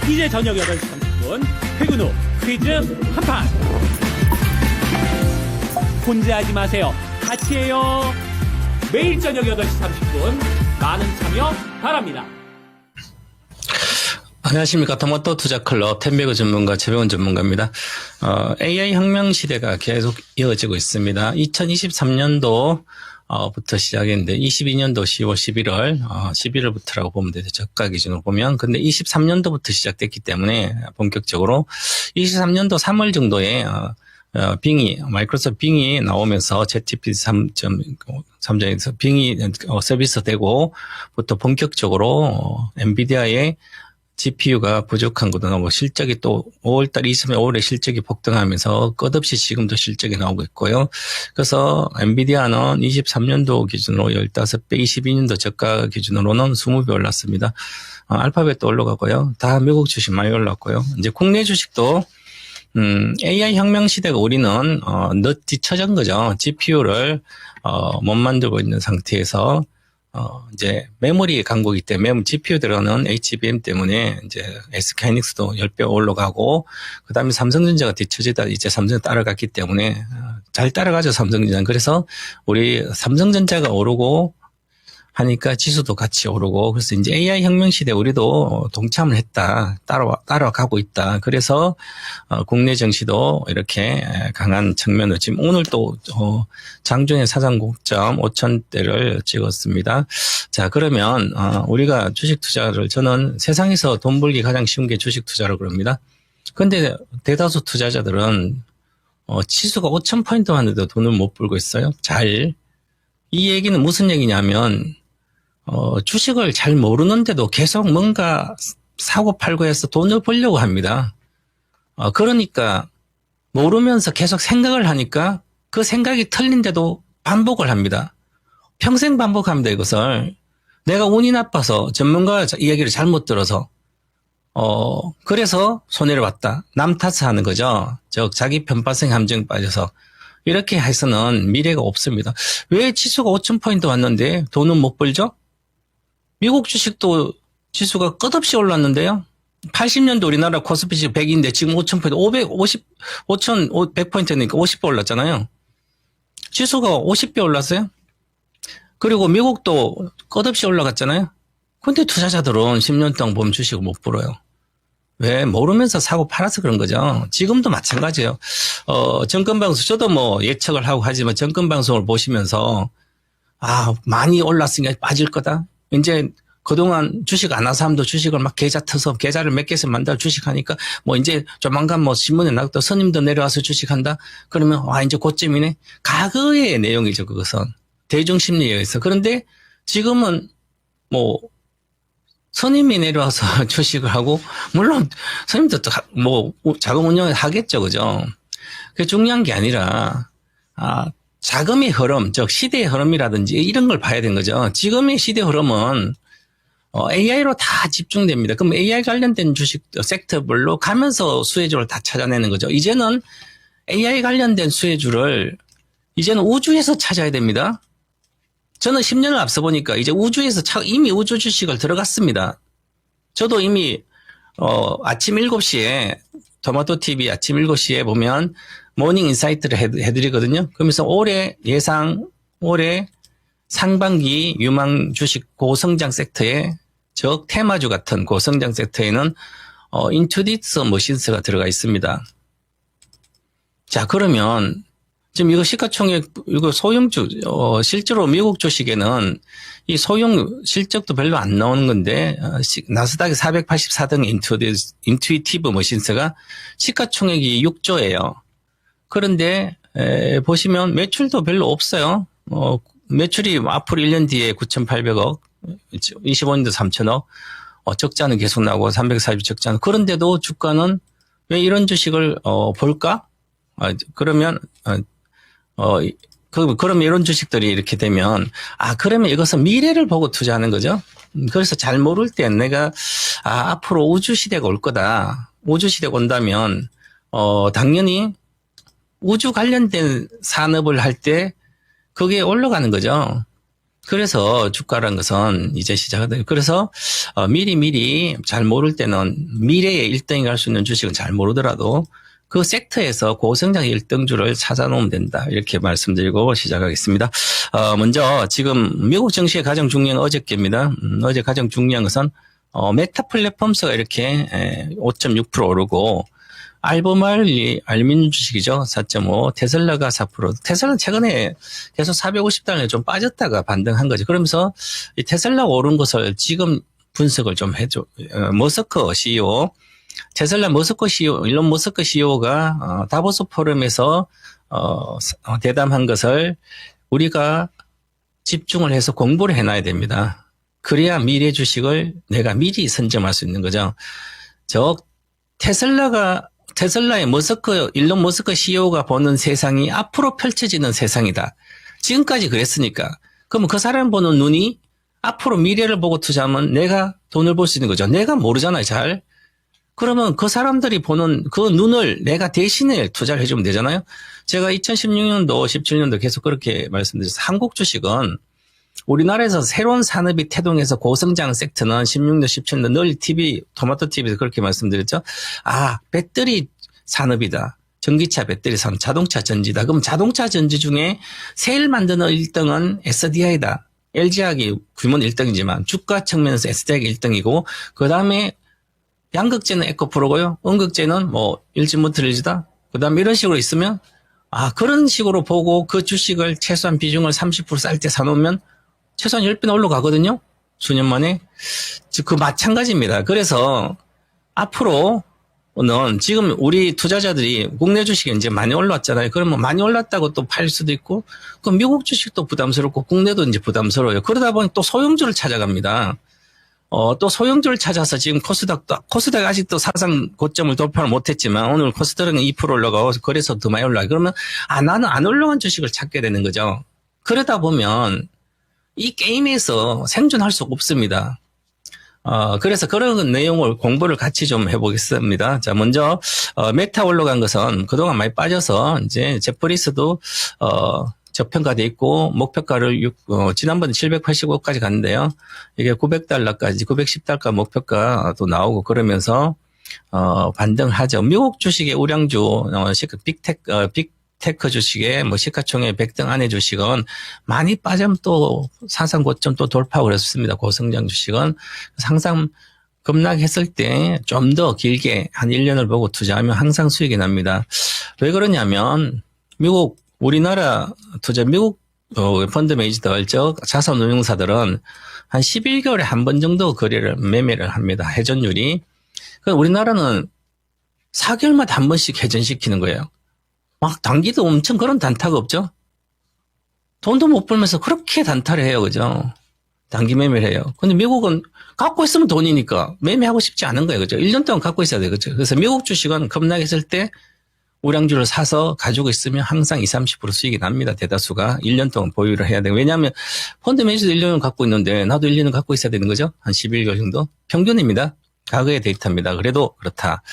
이제 저녁 8시 30분 퇴근 후 퀴즈 한판. 혼자 하지 마세요. 같이 해요. 매일 저녁 8시 30분 많은 참여 바랍니다. 안녕하십니까. 토마토 투자클럽 텐베그 전문가 최병훈 전문가입니다. AI 혁명 시대가 계속 이어지고 있습니다. 2023년도 부터 시작했는데 22년도 10월 11월 11월부터라고 보면 되죠. 저가 기준으로 보면. 근데 23년도부터 시작됐기 때문에 본격적으로 23년도 3월 정도에 마이크로소프트 빙이 나오면서 챗GPT 3.0에서 빙이 서비스 되고부터 본격적으로 엔비디아의 GPU가 부족한 것도 나오고 실적이 또 5월달 25일에 실적이 폭등하면서 끝없이 지금도 실적이 나오고 있고요. 그래서 엔비디아는 23년도 기준으로 15배, 22년도 저가 기준으로는 20배 올랐습니다. 알파벳도 올라가고요. 다 미국 주식 많이 올랐고요. 이제 국내 주식도 AI 혁명 시대가 우리는 늦 뒤처진 거죠. GPU를 못 만들고 있는 상태에서 이제 메모리 강국이기 때문에 GPU 들어가는 HBM 때문에 이제 SK하이닉스도 10배 올라가고 그다음에 삼성전자가 뒤처지다 이제 삼성이 따라갔기 때문에 잘 따라가죠, 삼성전자는. 그래서 우리 삼성전자가 오르고 하니까 지수도 같이 오르고 그래서 이제 AI 혁명 시대 우리도 동참을 했다. 따라가고 있다. 그래서 국내 증시도 이렇게 강한 측면으로 지금 오늘 또 장중에 사상 고점 5,000대를 찍었습니다. 자, 그러면 우리가 주식 투자를 저는 세상에서 돈 벌기 가장 쉬운 게 주식 투자라고 그럽니다. 그런데 대다수 투자자들은 지수가 5,000포인트 왔는데도 돈을 못 벌고 있어요. 이 얘기는 무슨 얘기냐면 주식을 잘 모르는데도 계속 뭔가 사고 팔고 해서 돈을 벌려고 합니다. 그러니까 모르면서 계속 생각을 하니까 그 생각이 틀린데도 반복을 합니다. 평생 반복합니다, 이것을. 내가 운이 나빠서 전문가 이야기를 잘못 들어서 그래서 손해를 봤다. 남 탓을 하는 거죠. 즉 자기 편파성 함정에 빠져서. 이렇게 해서는 미래가 없습니다. 왜 지수가 5,000포인트 왔는데 돈은 못 벌죠? 미국 주식도 지수가 끝없이 올랐는데요. 80년도 우리나라 코스피 지수 100인데 지금 5,000포인트, 5,100포인트니까 50배 올랐잖아요. 지수가 50배 올랐어요. 그리고 미국도 끝없이 올라갔잖아요. 근데 투자자들은 10년 동안 보면 주식을 못 벌어요. 왜? 모르면서 사고 팔아서 그런 거죠. 지금도 마찬가지예요. 정권방송, 저도 뭐 예측을 하고 하지만 정권방송을 보시면서, 많이 올랐으니까 빠질 거다. 이제 그동안 주식 안 한 사람도 주식을 막 계좌를 몇 개씩 만들어 주식하니까, 뭐 이제 조만간 뭐 신문에 나왔다 스님도 내려와서 주식한다? 그러면, 이제 고점이네? 과거의 내용이죠, 그것은. 대중심리에 의해서. 그런데 지금은 뭐, 스님이 내려와서 주식을 하고, 물론, 스님도 또 뭐, 자금 운영을 하겠죠, 그죠? 그게 중요한 게 아니라, 자금의 흐름, 즉, 시대의 흐름이라든지 이런 걸 봐야 되는 거죠. 지금의 시대 흐름은, AI로 다 집중됩니다. 그럼 AI 관련된 주식 섹터별로 가면서 수혜주를 다 찾아내는 거죠. 이제는 AI 관련된 수혜주를 이제는 우주에서 찾아야 됩니다. 저는 10년을 앞서 보니까 이제 우주에서 이미 우주 주식을 들어갔습니다. 저도 이미 아침 7시에 토마토 TV 아침 7시에 보면 모닝 인사이트를 해드리거든요. 그러면서 올해 상반기 유망 주식 고성장 섹터에 즉 테마주 같은 고성장 섹터에는 인투디스 머신스가 들어가 있습니다. 자, 그러면 지금 이거 시가총액, 이거 소형주, 실제로 미국 주식에는 이 소형 실적도 별로 안 나오는 건데, 나스닥 484등 인투이티브 머신스가 시가총액이 6조예요. 그런데, 보시면 매출도 별로 없어요. 매출이 앞으로 1년 뒤에 9,800억, 25년도 3,000억, 적자는 계속 나오고 340 적자는. 그런데도 주가는 왜 이런 주식을, 볼까? 그러면 이런 주식들이 이렇게 되면, 그러면 이것은 미래를 보고 투자하는 거죠. 그래서 잘 모를 땐 내가, 앞으로 우주시대가 올 거다. 우주시대가 온다면, 당연히 우주 관련된 산업을 할 때 그게 올라가는 거죠. 그래서 주가라는 것은 이제 시작하다. 그래서 미리 잘 모를 때는 미래의 1등이 갈 수 있는 주식은 잘 모르더라도 그 섹터에서 고성장 1등주를 찾아놓으면 된다. 이렇게 말씀드리고 시작하겠습니다. 먼저 지금 미국 증시의 가장 중요한 어저께입니다. 어제 가장 중요한 것은 메타 플랫폼스가 이렇게 5.6% 오르고 알베마일이 알루미늄 주식이죠. 4.5. 테슬라가 4%. 테슬라는 최근에 계속 450달러에 좀 빠졌다가 반등한 거죠. 그러면서 이 테슬라가 오른 것을 지금 분석을 좀 해줘. 머스크 CEO, 테슬라 머스크 CEO, 일론 머스크 CEO가 다보스 포럼에서 대담한 것을 우리가 집중을 해서 공부를 해놔야 됩니다. 그래야 미래 주식을 내가 미리 선점할 수 있는 거죠. 테슬라의 일론 머스크 CEO가 보는 세상이 앞으로 펼쳐지는 세상이다. 지금까지 그랬으니까. 그러면 그 사람 보는 눈이 앞으로 미래를 보고 투자하면 내가 돈을 벌 수 있는 거죠. 내가 모르잖아요, 잘. 그러면 그 사람들이 보는 그 눈을 내가 대신에 투자를 해주면 되잖아요. 제가 2016년도, 17년도 계속 그렇게 말씀드렸어요. 한국 주식은 우리나라에서 새로운 산업이 태동해서 고성장 섹터는 16년, 17년 늘 토마토 TV에서 그렇게 말씀드렸죠. 배터리 산업이다. 전기차 배터리 산업, 자동차 전지다. 그럼 자동차 전지 중에 세일 만드는 1등은 SDI다. LG화학이 규모는 1등이지만 주가 측면에서 SDI가 1등이고 그 다음에 양극재는 에코프로고요. 음극재는 일진모터리즈다. 그 다음에 이런 식으로 있으면 그런 식으로 보고 그 주식을 최소한 비중을 30% 쌀 때 사놓으면 최소한 10배는 올라가거든요. 수년 만에. 그 마찬가지입니다. 그래서 앞으로는 지금 우리 투자자들이 국내 주식이 이제 많이 올랐잖아요. 그러면 많이 올랐다고 또 팔 수도 있고, 그럼 미국 주식도 부담스럽고 국내도 이제 부담스러워요. 그러다 보니 또 소형주를 찾아갑니다. 또 소형주를 찾아서 지금 코스닥 아직도 사상 고점을 돌파를 못했지만 오늘 코스닥은 2% 올라가고 그래서 더 많이 올라가. 그러면 나는 안 올라간 주식을 찾게 되는 거죠. 그러다 보면 이 게임에서 생존할 수가 없습니다. 그래서 그런 내용을 공부를 같이 좀 해보겠습니다. 자, 먼저, 메타 올라간 것은 그동안 많이 빠져서 이제 제프리스도, 저평가돼 있고, 목표가를 지난번에 785까지 갔는데요. 이게 900달러까지, 910달러 목표가도 나오고 그러면서, 반등하죠. 미국 주식의 우량주, 빅테크 주식에 시가총액 100등 안에 주식은 많이 빠지면 또 사상 고점 또 돌파하고 그랬습니다. 고성장 주식은. 항상 급락했을 때 좀 더 길게 한 1년을 보고 투자하면 항상 수익이 납니다. 왜 그러냐면 우리나라 미국 펀드 매니저들, 자산운용사들은 한 11개월에 한 번 정도 매매를 합니다. 회전율이. 우리나라는 4개월마다 한 번씩 회전시키는 거예요. 막 단기도 엄청 그런 단타가 없죠. 돈도 못 벌면서 그렇게 단타를 해요. 그죠? 단기 매매를 해요. 근데 미국은 갖고 있으면 돈이니까 매매하고 싶지 않은 거예요. 그죠? 1년 동안 갖고 있어야 되겠죠. 그래서 미국 주식은 급락했을 때 우량주를 사서 가지고 있으면 항상 20, 30% 수익이 납니다. 대다수가 1년 동안 보유를 해야 돼요. 왜냐하면 펀드 매니저도 1년을 갖고 있는데 나도 1년을 갖고 있어야 되는 거죠. 한 11개월 정도. 평균입니다. 과거의 데이터입니다. 그래도 그렇다.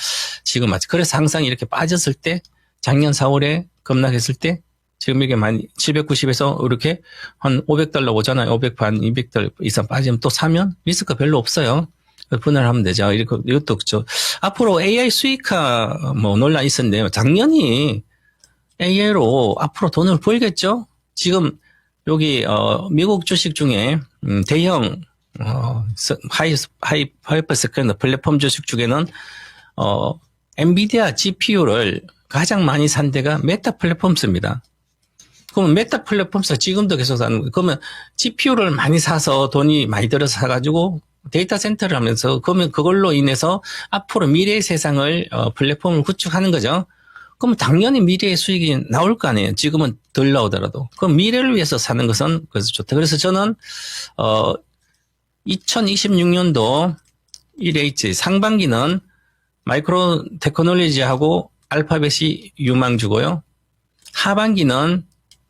지금 맞죠. 그래서 항상 이렇게 빠졌을 때 작년 4월에 급락했을 때 지금 이게 790에서 이렇게 한 500달러 오잖아요. 500, 반 200달러 이상 빠지면 또 사면 리스크가 별로 없어요. 분할하면 되죠. 이것도 그렇죠. 앞으로 AI 수익화 논란이 있었는데요. 작년이 AI로 앞으로 돈을 벌겠죠? 지금 여기 미국 주식 중에 대형 하이퍼스케일러 플랫폼 주식 중에는 엔비디아 GPU를 가장 많이 산 데가 메타 플랫폼스입니다. 그러면 메타 플랫폼스가 지금도 계속 사는 거예요. 그러면 GPU를 많이 사서 돈이 많이 들어서 사가지고 데이터 센터를 하면서 그러면 그걸로 인해서 앞으로 미래의 세상을 플랫폼을 구축하는 거죠. 그러면 당연히 미래의 수익이 나올 거 아니에요. 지금은 덜 나오더라도. 그럼 미래를 위해서 사는 것은 그래서 좋다. 그래서 저는 2026년도 1H 상반기는 마이크로 테크놀로지하고 알파벳이 유망주고요. 하반기는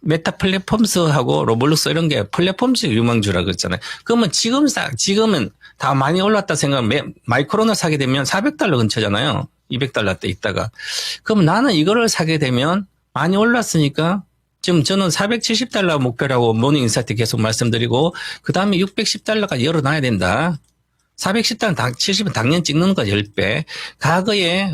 메타 플랫폼스하고 로블록스 이런 게 플랫폼식 유망주라 그랬잖아요. 그러면 지금은 다 많이 올랐다 생각하면 마이크론을 사게 되면 400달러 근처잖아요. 200달러 때 있다가. 그럼 나는 이거를 사게 되면 많이 올랐으니까 지금 저는 470달러 목표라고 모닝인사이트 계속 말씀드리고 그 다음에 610달러까지 열어놔야 된다. 410달러 70은 당연 찍는 거 10배. 과거에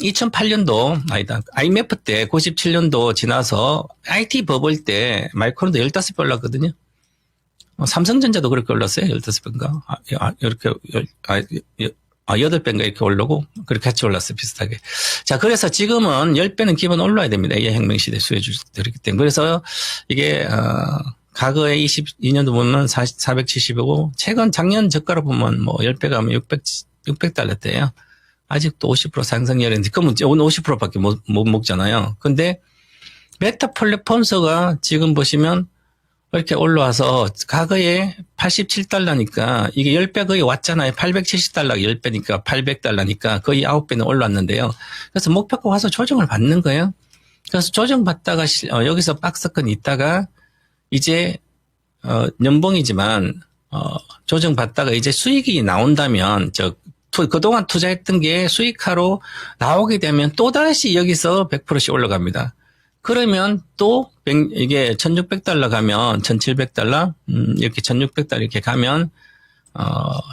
2008년도 아니다. IMF 때 97년도 지나서 IT 버블 때 마이크론도 15배 올랐거든요. 삼성전자도 그렇게 올랐어요. 15배인가? 이렇게 8배인가 이렇게 올르고 그렇게 같이 올랐어요. 비슷하게. 자, 그래서 지금은 10배는 기본 올라야 됩니다. AI 혁명 시대 수혜주들이기 때문에. 그래서 이게 과거에 22년도 보면 470이고 최근 작년 저가로 보면 뭐 10배 가면 600달러대예요. 아직도 50% 상승률인데 그러면 오늘 50%밖에 못 먹잖아요. 근데 메타 플랫폼스가 지금 보시면 이렇게 올라와서 과거에 87달러니까 이게 10배 거의 왔잖아요. 870달러가 10배니까 800달러니까 거의 9배는 올랐는데요. 그래서 목표가 와서 조정을 받는 거예요. 그래서 조정받다가 여기서 박스권 있다가 이제 연봉이지만 조정받다가 이제 수익이 나온다면 그동안 투자했던 게 수익화로 나오게 되면 또다시 여기서 100%씩 올라갑니다. 그러면 또 이게 1600달러 가면 1700달러 이렇게 1600달러 이렇게 가면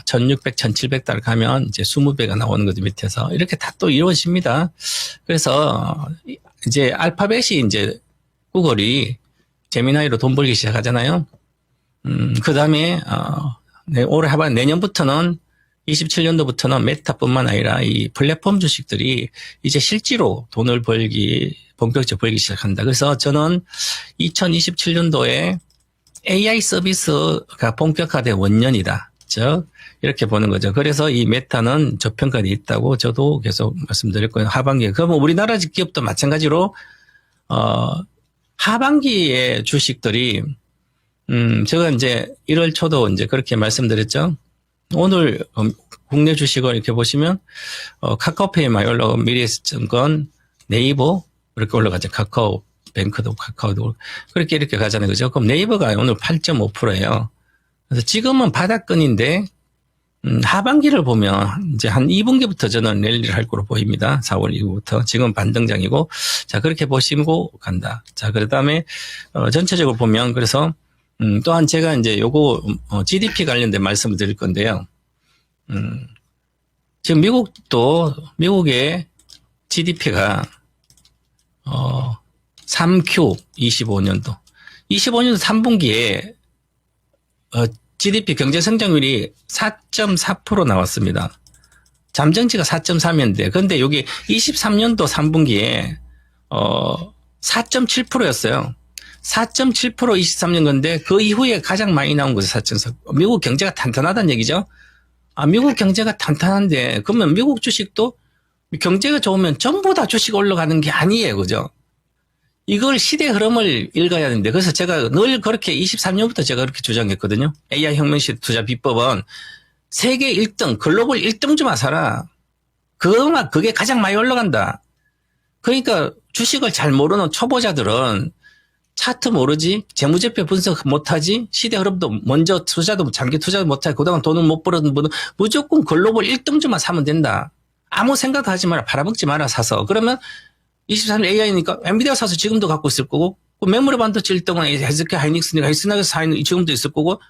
1600, 1700달러 가면 이제 20배가 나오는 거죠. 밑에서 이렇게 다 또 이루어집니다. 그래서 이제 알파벳이 이제 구글이 제미나이로 돈 벌기 시작하잖아요. 그 다음에 올해 하반 내년부터는 27년도부터는 메타뿐만 아니라 이 플랫폼 주식들이 이제 실제로 돈을 본격적으로 벌기 시작한다. 그래서 저는 2027년도에 AI 서비스가 본격화된 원년이다. 즉, 이렇게 보는 거죠. 그래서 이 메타는 저평가돼 있다고 저도 계속 말씀드렸고요. 하반기에. 그러면 우리나라 기업도 마찬가지로, 하반기에 주식들이, 제가 이제 1월 초도 이제 그렇게 말씀드렸죠. 오늘 국내 주식을 이렇게 보시면 카카오페이 많이 올라가고 미래에셋증권, 네이버 이렇게 올라가죠. 카카오뱅크도 카카오도 그렇게 이렇게 가잖아요. 그죠? 그럼 네이버가 오늘 8.5%예요. 그래서 지금은 바닥권인데 하반기를 보면 이제 한 2분기부터 저는 랠리를 할 거로 보입니다. 4월 이후부터. 지금 반등장이고 자 그렇게 보시고 간다. 자 그다음에 전체적으로 보면 그래서 또한 제가 이제 요거 GDP 관련된 말씀을 드릴 건데요. 지금 미국의 GDP가 3Q 25년도 3분기에 GDP 경제 성장률이 4.4% 나왔습니다. 잠정치가 4.3이었는데 근데 여기 23년도 3분기에 4.7%였어요. 4.7% 23년 건데 그 이후에 가장 많이 나온 거죠. 4.4%. 미국 경제가 탄탄하다는 얘기죠. 미국 경제가 탄탄한데 그러면 미국 주식도 경제가 좋으면 전부 다 주식 올라가는 게 아니에요. 그죠? 이걸 시대 흐름을 읽어야 하는데 그래서 제가 늘 그렇게 23년부터 제가 그렇게 주장했거든요. AI 혁명 시대 투자 비법은 세계 1등, 글로벌 1등 좀 하사라. 그게 가장 많이 올라간다. 그러니까 주식을 잘 모르는 초보자들은 차트 모르지, 재무제표 분석 못하지, 시대 흐름도 먼저 투자도 장기 투자도 못하지, 그동안 돈을 못 벌었던 분은 무조건 글로벌 1등주만 사면 된다. 아무 생각도 하지 마라, 팔아먹지 마라, 사서. 그러면 23년 AI니까 엔비디아 사서 지금도 갖고 있을 거고, 메모리 반도체 1등은 SK 하이닉스니까 하이닉스 지금도 있을 거고,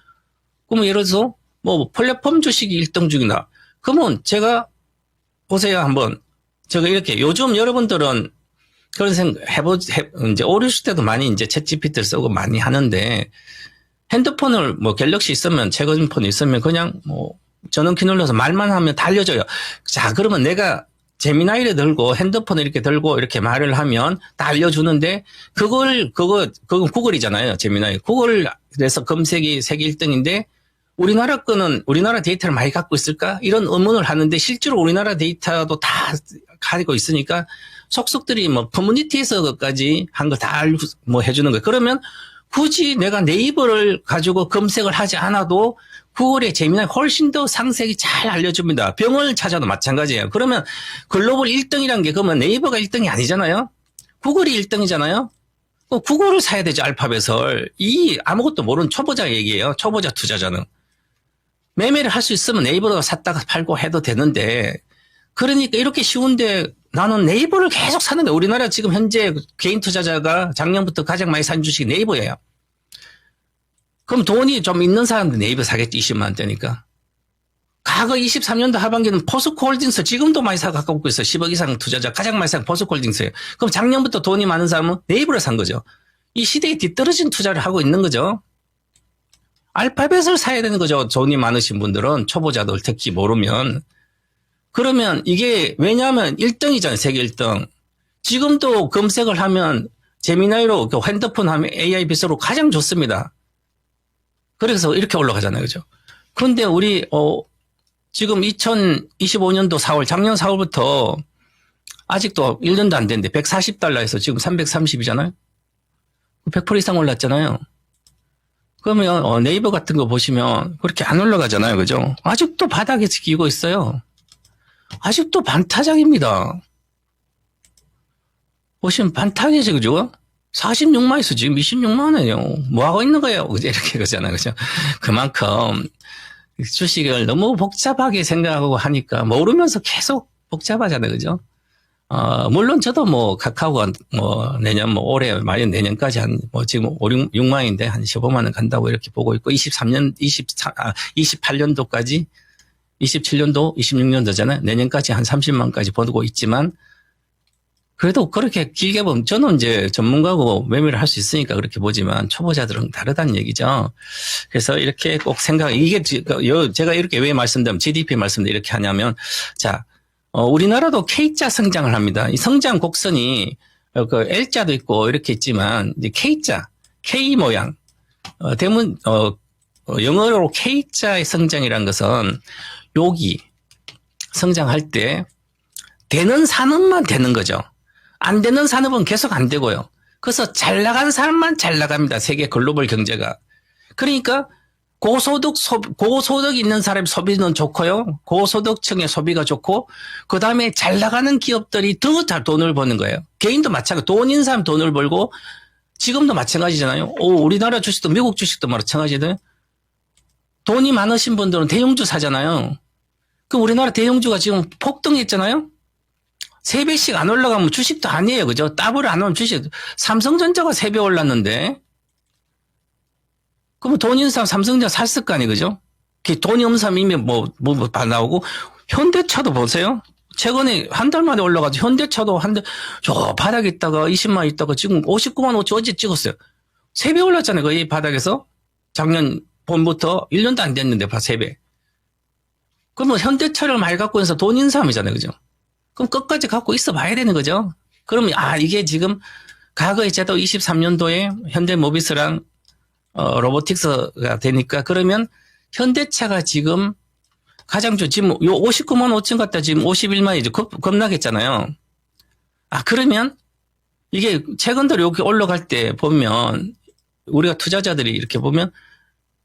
그러면 예를 들어서 뭐 플랫폼 주식이 1등 중이다. 그러면 제가 보세요, 한번. 제가 이렇게 요즘 여러분들은 그런 생각 이제 오류시 때도 많이 이제 챗 GPT를 쓰고 많이 하는데 핸드폰을 뭐 갤럭시 있으면 최근 폰 있으면 그냥 뭐 전원키 눌러서 말만 하면 다 알려줘요. 자, 그러면 내가 제미나이를 들고 핸드폰을 이렇게 들고 이렇게 말을 하면 다 알려주는데 그건 구글이잖아요. 제미나이. 구글에서 검색이 세계 1등인데 우리나라 데이터를 많이 갖고 있을까? 이런 의문을 하는데 실제로 우리나라 데이터도 다 가지고 있으니까 속속들이 뭐 커뮤니티에서까지 한 거 다 뭐 해주는 거예요. 그러면 굳이 내가 네이버를 가지고 검색을 하지 않아도 구글의 제미나이 훨씬 더 상세히 잘 알려줍니다. 병을 찾아도 마찬가지예요. 그러면 글로벌 1등이란 게 그러면 네이버가 1등이 아니잖아요. 구글이 1등이잖아요. 구글을 사야 되죠. 알파벳을. 아무것도 모르는 초보자 얘기예요. 초보자 투자자는. 매매를 할 수 있으면 네이버로 샀다가 팔고 해도 되는데 그러니까 이렇게 쉬운데 나는 네이버를 계속 사는데 우리나라 지금 현재 개인 투자자가 작년부터 가장 많이 산 주식이 네이버예요. 그럼 돈이 좀 있는 사람들 네이버 사겠지. 20만 원대니까. 과거 23년도 하반기는 포스코홀딩스 지금도 많이 사 갖고 있어요. 10억 이상 투자자 가장 많이 산 포스코홀딩스예요. 그럼 작년부터 돈이 많은 사람은 네이버를 산 거죠. 이 시대에 뒤떨어진 투자를 하고 있는 거죠. 알파벳을 사야 되는 거죠. 돈이 많으신 분들은 초보자들 특히 모르면. 그러면 이게 왜냐하면 1등이잖아요. 세계 1등. 지금도 검색을 하면 제미나이로 핸드폰 하면 AI 비서로 가장 좋습니다. 그래서 이렇게 올라가잖아요. 그죠? 그런데 우리 지금 2025년도 4월 작년 4월부터 아직도 1년도 안 됐는데 140달러에서 지금 330이잖아요. 100% 이상 올랐잖아요. 그러면 네이버 같은 거 보시면 그렇게 안 올라가잖아요. 그죠? 아직도 바닥에 지키고 있어요. 아직도 반타작입니다. 보시면 반타작이죠. 그죠? 46만에서 지금 26만 원이에요. 뭐 하고 있는 거예요? 이렇게 그러잖아요. 그죠? 그만큼 주식을 너무 복잡하게 생각하고 하니까 모르면서 계속 복잡하잖아요. 그죠? 물론 저도 뭐 카카오가 뭐 내년 뭐 올해 말년 내년까지 지금 6만인데 한 15만 원 간다고 이렇게 보고 있고 28년도까지 27년도 26년도잖아요. 내년까지 한 30만까지 보고 있지만 그래도 그렇게 길게 보면 저는 이제 전문가고 매매를 할 수 있으니까 그렇게 보지만 초보자들은 다르다는 얘기죠. 그래서 이렇게 꼭 이게 제가 이렇게 왜 말씀드리면 GDP 말씀도 이렇게 하냐면 자, 우리나라도 K자 성장을 합니다. 이 성장 곡선이 그 L자도 있고 이렇게 있지만 이제 K자, K 모양, 영어로 K자의 성장이라는 것은 여기 성장할 때 되는 산업만 되는 거죠. 안 되는 산업은 계속 안 되고요. 그래서 잘 나가는 사람만 잘 나갑니다. 세계 글로벌 경제가. 그러니까 고소득 있는 사람의 소비는 좋고요. 고소득층의 소비가 좋고 그 다음에 잘 나가는 기업들이 더 잘 돈을 버는 거예요. 개인도 마찬가지. 돈 있는 사람 돈을 벌고 지금도 마찬가지잖아요. 우리나라 주식도 미국 주식도 마찬가지거든요. 돈이 많으신 분들은 대형주 사잖아요. 그 우리나라 대형주가 지금 폭등했잖아요. 3배씩 안 올라가면 주식도 아니에요. 그죠? 더블 안 오면 주식. 삼성전자가 3배 올랐는데. 그러면 돈 있는 사람 삼성전자 샀을 거 아니에요. 그죠? 돈이 없는 사람 이미 나오고. 현대차도 보세요. 최근에 한 달 만에 올라가서 현대차도 저 바닥에 있다가 20만 있다가 지금 59만 5천 어제 찍었어요. 3배 올랐잖아요. 이 바닥에서. 작년 봄부터 1년도 안 됐는데 3배. 그러면 현대차를 많이 갖고 있어서 돈 있는 사람이잖아요. 그죠? 그럼 끝까지 갖고 있어 봐야 되는 거죠. 그러면 이게 지금 과거에 제도 23년도에 현대모비스랑 로보틱스가 되니까 그러면 현대차가 지금 가장 지금 요 59만 5천 갖다 지금 51만이죠. 급락했잖아요. 그러면 이게 최근 들어 이렇게 올라갈 때 보면 우리가 투자자들이 이렇게 보면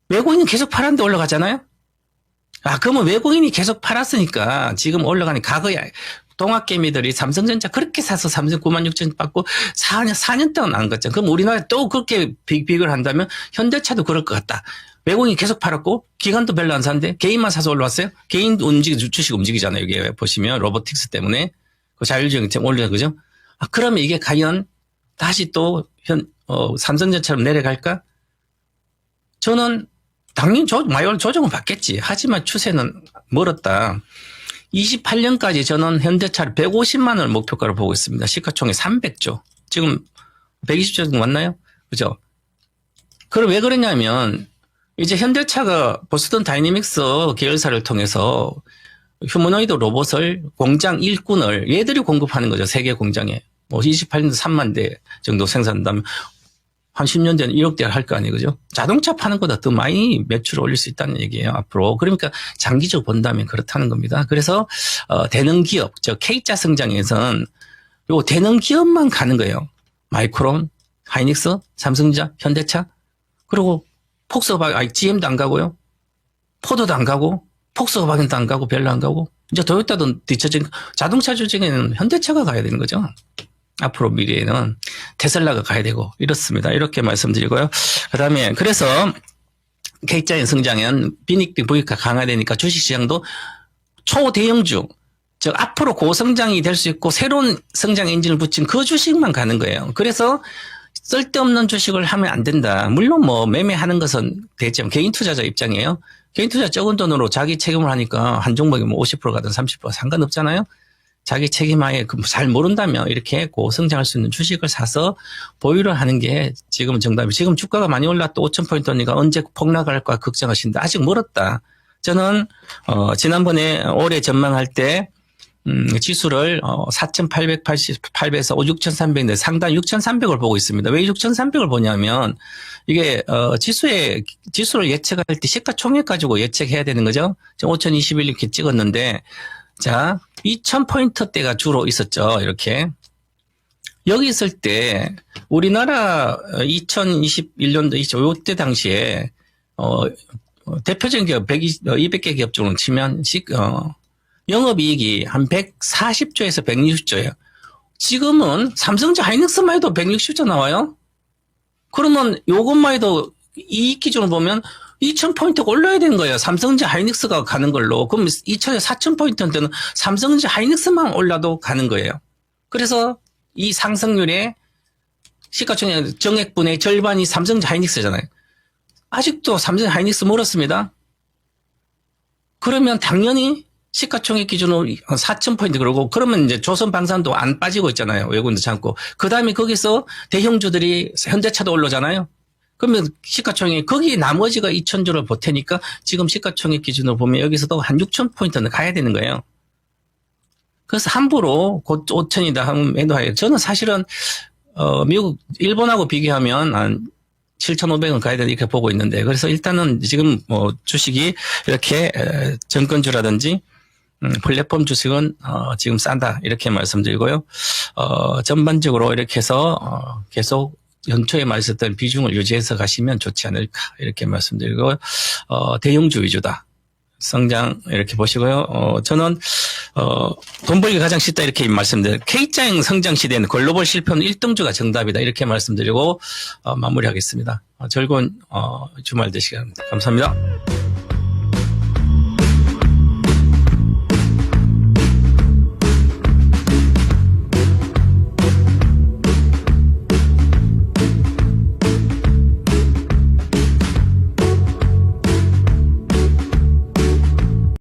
외국인은 계속 팔았는데 올라가잖아요. 그러면 외국인이 계속 팔았으니까 지금 올라가니 과거에 동학개미들이 삼성전자 그렇게 사서 삼성 9만 6천 받고 4년 동안 안 갔잖아요. 그럼 우리나라에 또 그렇게 빅빅을 한다면 현대차도 그럴 것 같다. 외국인이 계속 팔았고 기관도 별로 안 사는데 개인만 사서 올라왔어요. 개인 주식 움직이잖아요. 여기 보시면 로보틱스 때문에 그 자율주행 올려 그죠? 그러면 이게 과연 다시 또 삼성전자처럼 내려갈까? 저는 당연히 많이 조정은 받겠지. 하지만 추세는 멀었다. 28년까지 저는 현대차를 150만 원을 목표가로 보고 있습니다. 시가총액 300조. 지금 120조 정도 맞나요? 그죠? 그럼 왜 그러냐면 이제 현대차가 보스턴 다이내믹스 계열사를 통해서 휴머노이드 로봇을 공장 일꾼을 얘들이 공급하는 거죠. 세계 공장에. 28년도 3만 대 정도 생산한다면 한 10년 뒤에는 1억 대를 할 거 아니에요. 그죠? 자동차 파는 것보다 더 많이 매출을 올릴 수 있다는 얘기예요. 앞으로. 그러니까 장기적으로 본다면 그렇다는 겁니다. 그래서 대능 기업, K자 성장에서는 요 대능 기업만 가는 거예요. 마이크론, 하이닉스, 삼성전자, 현대차. 그리고 폭스바겐, GM도 안 가고요. 포드도 안 가고 폭스바겐도 안 가고 별로 안 가고 이제 도요타도 뒤처진 자동차 주식에는 현대차가 가야 되는 거죠. 앞으로 미래에는 테슬라가 가야 되고 이렇습니다. 이렇게 말씀드리고요. 그다음에 그래서 K자의 성장은 빈익빈 부익화 강화되니까 주식시장도 초대형주 즉 앞으로 고성장이 될 수 있고 새로운 성장 엔진을 붙인 그 주식만 가는 거예요. 그래서 쓸데없는 주식을 하면 안 된다. 물론 뭐 매매하는 것은 되지만 개인 투자자 입장이에요. 개인 투자 적은 돈으로 자기 책임을 하니까 한 종목이 뭐 50% 가든 30% 상관없잖아요. 자기 책임하에 잘 모른다면 이렇게 고성장할 수 있는 주식을 사서 보유를 하는 게 지금은 정답이에요. 지금 주가가 많이 올랐다 5,000포인트니까 언제 폭락할까 걱정하시는데 아직 멀었다. 저는 지난번에 올해 전망할 때 지수를 4,888에서 6,300인데 상단 6,300을 보고 있습니다. 왜 6,300을 보냐면 이게 지수를 예측할 때 시가총액 가지고 예측해야 되는 거죠. 지금 5,021 이렇게 찍었는데 자 2,000포인트대가 주로 있었죠. 이렇게 여기 있을 때 우리나라 2021년도 이때 당시에 대표적인 기업 200개 기업 중으로 치면 영업이익이 한 140조에서 160조예요. 지금은 삼성전자 하이닉스만 해도 160조 나와요. 그러면 요것만 해도 이익 기준으로 보면 2,000포인트가 올라야 되는 거예요. 삼성전자 하이닉스가 가는 걸로. 그럼 2,000에서 4,000포인트한테는 삼성전자 하이닉스만 올라도 가는 거예요. 그래서 이 상승률의 시가총액 정액분의 절반이 삼성전자 하이닉스잖아요. 아직도 삼성전자 하이닉스 멀었습니다. 그러면 당연히 시가총액 기준으로 4,000포인트 그러고 그러면 이제 조선방산도 안 빠지고 있잖아요. 외국인도 참고. 그 다음에 거기서 대형주들이 현대차도 올라오잖아요. 그러면 시가총액 거기 나머지가 2,000조를 보태니까 지금 시가총액 기준으로 보면 여기서도 한 6,000포인트는 가야 되는 거예요. 그래서 함부로 곧 5,000이다 하면 매도해요. 저는 사실은 미국, 일본하고 비교하면 한 7,500원 가야 되는 이렇게 보고 있는데 그래서 일단은 지금 뭐 주식이 이렇게 정권주라든지 플랫폼 주식은 지금 싼다 이렇게 말씀드리고요. 전반적으로 이렇게 해서 계속 연초에 말했던 비중을 유지해서 가시면 좋지 않을까 이렇게 말씀드리고 대형주 위주다. 성장 이렇게 보시고요. 저는 돈 벌기 가장 쉽다 이렇게 말씀드려요. K자형 성장 시대는 글로벌 실패는 1등주가 정답이다 이렇게 말씀드리고 마무리하겠습니다. 즐거운 주말 되시기 바랍니다. 감사합니다.